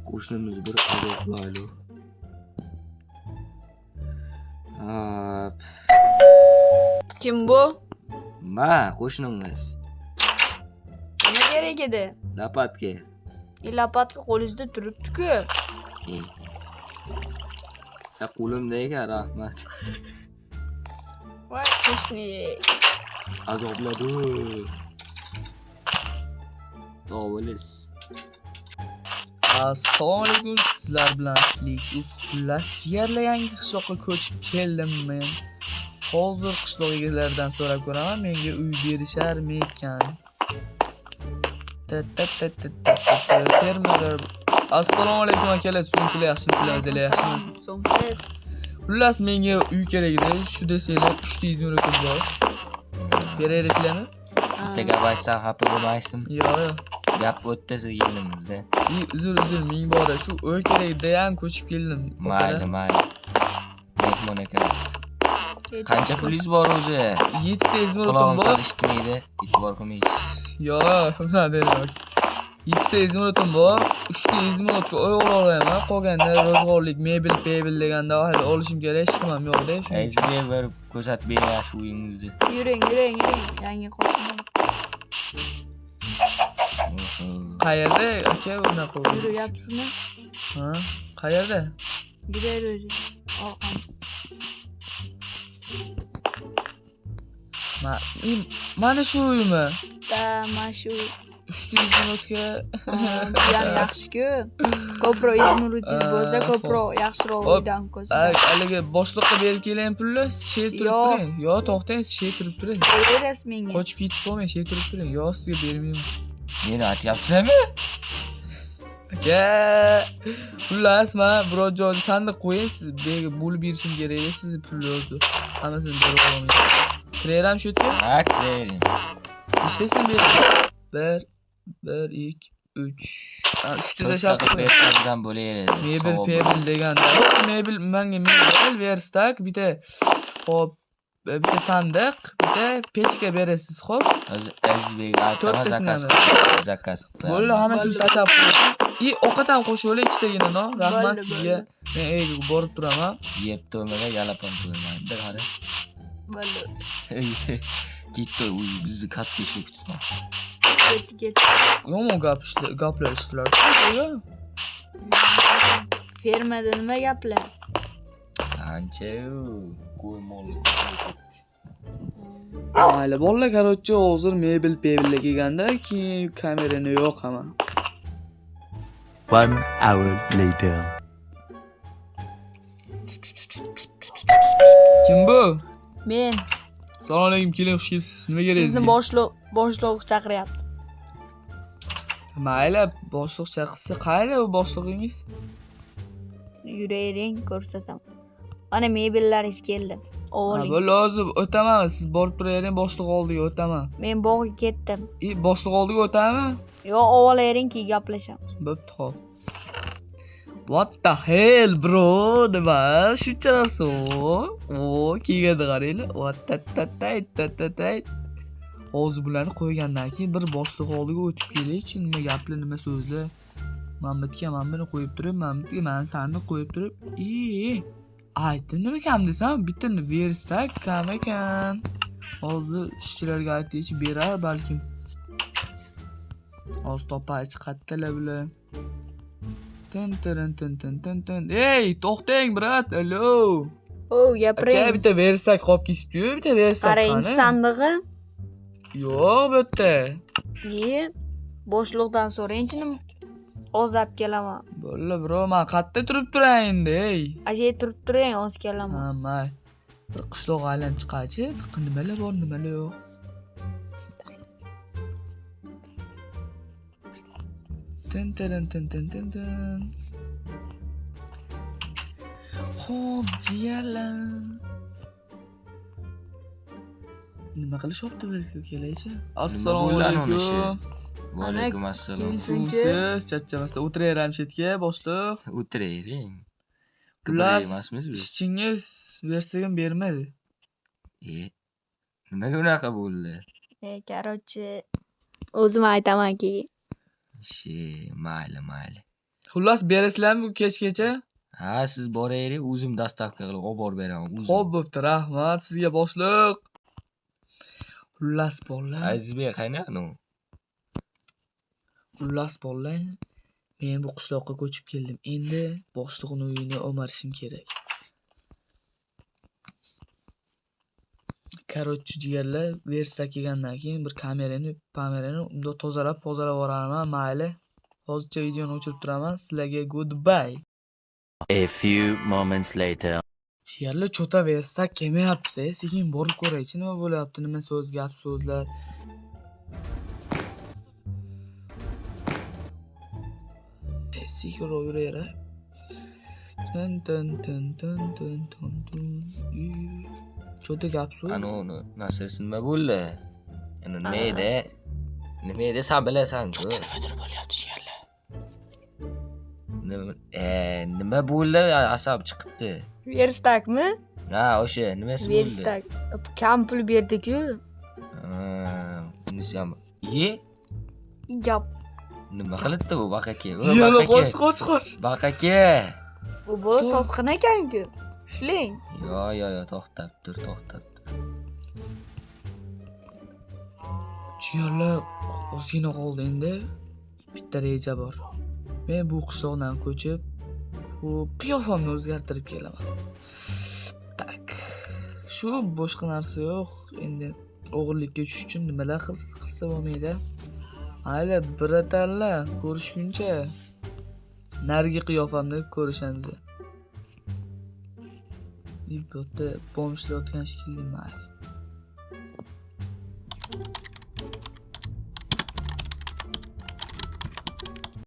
Qo'shnimiz bir azoblayli. Kim bu? Ma, qo'shningiz. Nima kerak edi? Lapatga. Lapatka qo'lingizda turibdi-ku. Qo'limda ekan, rahmat. Voy qo'shni. Azobladi. Sog' bo'lish. Assalomu alaykum, sizlar bilan xullas jigarlar yangi qishloqqa ko'chib keldim men. Hozir qishloq egalaridan so'rab ko'raman, menga uy berisharmi ekan. Fermer. Assalomu alaykum akalar, sizlar yaxshimisizlar, o'zinglar yaxshimi? So'msiz. Xullas menga uy kerak edi, shu desanglar 300 ming rupiya bor. Berasizlarmi? Bitta gap aytsam xafa bo'lmaysizmi? Yo'q. Gap o'tdi sizingizda. Uzr, ming bor. Shu uy kerak edi, ham ko'chib keldim. Mayli. Mehmon ekan. Qancha pulingiz bor o'zi? 7 izmir Quloqim o'tim bor. solishmaydi. E'tibor qilmaysiz. Yo'q, unday yo'q. 7 izmir o'tim bor. 3 izmir o'tga oy olaman. Qolganda ro'zg'orlik, mebel deganda olishim kerak, ishim yo'q-da. Sizga bir ko'rsatib bering shu uyingizni. Yuring. Yangi qo'shnim. Qayerda aka unaqa? Yuryapsizmi? Ha, qayerda? Gider o'zi. Mana shu uymi? Mana shu. 300 minutga. Ham yaxshi-ku. Ko'proq izmiritingiz bo'lsa, ko'proq yaxshiroq uydan ko'rsa. Haliga boshliqqa berib keling pulni, shay turib turing. Yo, to'xtang, shay turib turing. Berasiz menga. Qochib ketib qolmang, shay turib turing. Yo, sizga bermayman. Meni aytyapsizmi? Aka, xullas men biror joyda sandiq qo'ying, sizga bo'lib berishim kerak edi, siz pulni o'zi. Hammasini berib olaman. Kireram shu yerga? Ha, kiring. Ishlaysan ber. 1 2 3. 3 ta shart bersanizdan bo'laveradi. Mebel deganda. Mebel menga mebel verstak, bitta hop, bitta sandiq, bitta pechka berasiz, xo'p? Azizbek aytmas zakaz. Bo'ldi, hammasini tashab qo'ying. Ovqat ham qo'shib oling, ikkitagina, no? Rahmat sizga. Men uyga borib turaman. Yeb to'mada yalapon qilaman. Bir qara. Bo'ldi. Ketdi, bizni katta ishga kutmoqda. Ket. Yomon gaplar ishtilar. Fermada nima gaplar? Qancha qo'y molli. Mayli, bolalar, короче, hozir mebel kelganda, keyin kamerani yo'qaman. 1 hour later. Kim bu? Men. Assalomu alaykum, keling, xush kelibsiz. Nima kerak? Sizni boshliq chaqiryapti. Mayli, boshliq chaqirsa, qayerda bu boshlig'ingiz? Yuravering, ko'rsataman. Mana mebellaringiz keldi. Oling. Bu lozim, o'taman. Siz borib turavering, boshliq oldiga o'taman. Men bog'ga ketdim. Boshliq oldiga o'taman? Yo'q, olavering, keyin gaplashamiz. Bo'pti, xo'p. What the hell, bro? Nima? Shuncha narsa. Kelganda qaranglar. Hozir bularni qo'ygandan keyin bir boshliq oldiga o'tib kelaychi, nima gaplar, nima so'zlar. Mamlatga men buni qo'yib turib, mamlatga men seni qo'yib turib, aytdim nima kam desam, bitta verstak kam ekan. Hozir ishchilarga aytaychi, berar balkim. Hozir topay chiqatdilar bular. Tin. Ey, to'xtang, brat. Allo. Gapiring. Aka, bitta verstak qolib ketibdi-yu, bitta verstak qani? Qarang, sandig'i. Yo'q, bu yerda. Boshliqdan so'raychi, ozab kelaman. Bo'ldi, bro, men qayerda turib turay endi, ey. Ajay turib turing, oz kelaman. Ha, may. Bir qishloq aylanib chiqachi, nimalar bor, nimalar yo'q. Tin. Xo'p, jiyalar. Nima qilishyapti bu kelaychi? Assalomu alaykum. Va alaykum assalom. Siz charchamasdan o'tiraveram chetga, boshliq. O'tiravering. Xullas, emasmiz biz. ishchingiz versagim bermadi. Nimaga unaqa bo'ldi? Короче, o'zim aytaman keyin. Mayli. Xullas berasizlarmi bu kechgacha? Ha, siz boraylik, o'zim dastavka qilib olib borib beraman, o'zim. Xo'p, bo'pti, rahmat sizga boshliq. Xullas bolalar, Azizbek qaynani? xullas bolalar. Men bu qishloqqa ko'chib keldim. Endi boshlig'ning uyini o'marishim kerak. Korotchi jigarlar, versa kelgandan keyin bir kamerani unda tozalab yuboraman, mayli. Hozircha videoni o'chirib turaman. Sizlarga goodbye. A few moments later. Jigarlar cho'taversa kelmayapti-da. Sekin borib ko'raychi, nima bo'lyapti, nima so'z, gap so'zlar. Sekin yuraveray. Tun. Cho'ta gap so'z. Ana uni nasasi nima bo'ldi? Ana nima edi? Nima edi sen bilasan-ku? Nimadir bo'lyapti jigarlar. Nima bo'ldi? Asab chiqibdi. Verstakmi? Ha, o'sha nimasi bo'ldi? Verstak. Kam pul berdi-ku. Bunisi ham. Gap. Nima qilibdi bu baqaka? Jigarlar qoch. Baqaka. Bu bola sotqin ekan-ku. Ishlang. Yo, to'xtab tur. Jigarlar ozgina qoldi endi. Bitta reja bor. Men bu qishloqdan ko'chib, bu qiyofamni o'zgartirib kelaman. Tak. Shu boshqa narsa yo'q. Endi o'g'irlikka tushish uchun nimalar qilsa bo'lmaydi. Mayli, biratarlar, ko'rishguncha narigi qiyofamni ko'rishamiz. Bu yerda bomshlayotgan shekilli mayli.